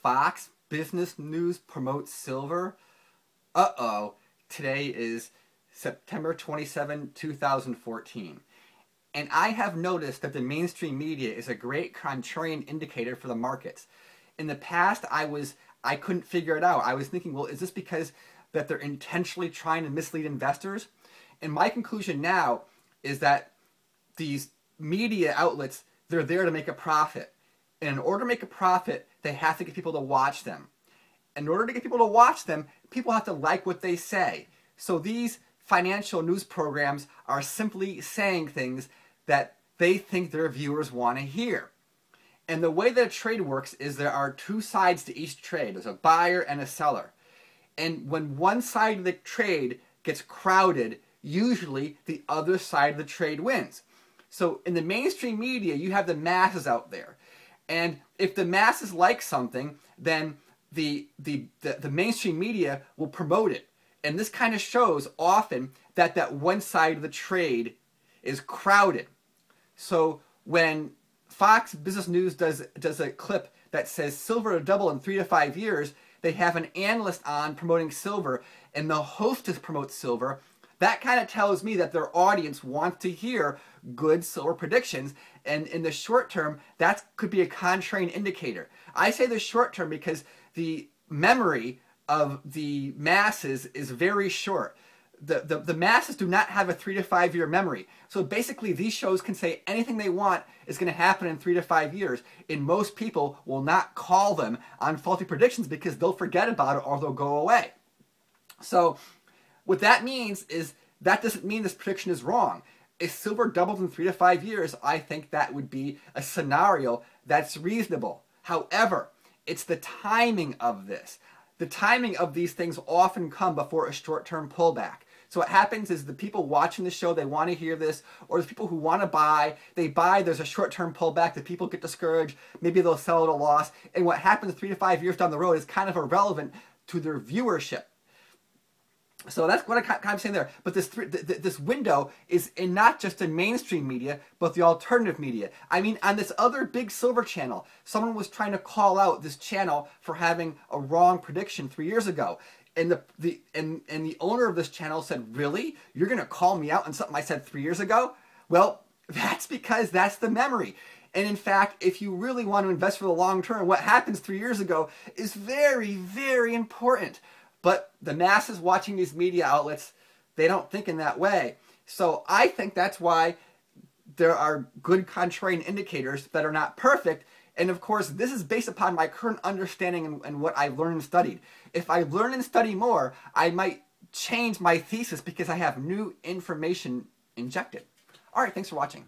Fox Business News promotes silver? Uh-oh. Today is September 27, 2014. And I have noticed that the mainstream media is a great contrarian indicator for the markets. In the past, I couldn't figure it out. I was thinking, well, is this because that they're intentionally trying to mislead investors? And my conclusion now is that these media outlets, they're there to make a profit. And in order to make a profit, they have to get people to watch them. In order to get people to watch them, people have to like what they say. So these financial news programs are simply saying things that they think their viewers want to hear. And the way that a trade works is there are two sides to each trade. There's a buyer and a seller. And when one side of the trade gets crowded, usually the other side of the trade wins. So in the mainstream media, you have the masses out there. And if the masses like something, then the mainstream media will promote it. And this kind of shows often that that one side of the trade is crowded. So when Fox Business News does a clip that says silver to double in 3 to 5 years, they have an analyst on promoting silver, and the hostess promotes silver. That kind of tells me that their audience wants to hear good silver predictions, and in the short term, that could be a contrarian indicator. I say the short term because the memory of the masses is very short. The masses do not have a 3 to 5 year memory. So basically these shows can say anything they want is going to happen in 3 to 5 years. And most people will not call them on faulty predictions because they'll forget about it or they'll go away. So what that means is that doesn't mean this prediction is wrong. If silver doubles in 3 to 5 years, I think that would be a scenario that's reasonable. However, it's the timing of this. The timing of these things often come before a short-term pullback. So what happens is the people watching the show, they want to hear this, or the people who want to buy, they buy, there's a short-term pullback, the people get discouraged, maybe they'll sell at a loss, and what happens 3 to 5 years down the road is kind of irrelevant to their viewership. So that's what I'm kind of saying there. But this window is in not just in mainstream media, but the alternative media. I mean, on this other big silver channel, someone was trying to call out this channel for having a wrong prediction 3 years ago. And the owner of this channel said, "Really? You're going to call me out on something I said 3 years ago?" Well, that's because that's the memory. And in fact, if you really want to invest for the long term, what happens 3 years ago is very, very important. But the masses watching these media outlets, they don't think in that way. So I think that's why there are good contrarian indicators that are not perfect. And of course, this is based upon my current understanding and what I've learned and studied. If I learn and study more, I might change my thesis because I have new information injected. All right, thanks for watching.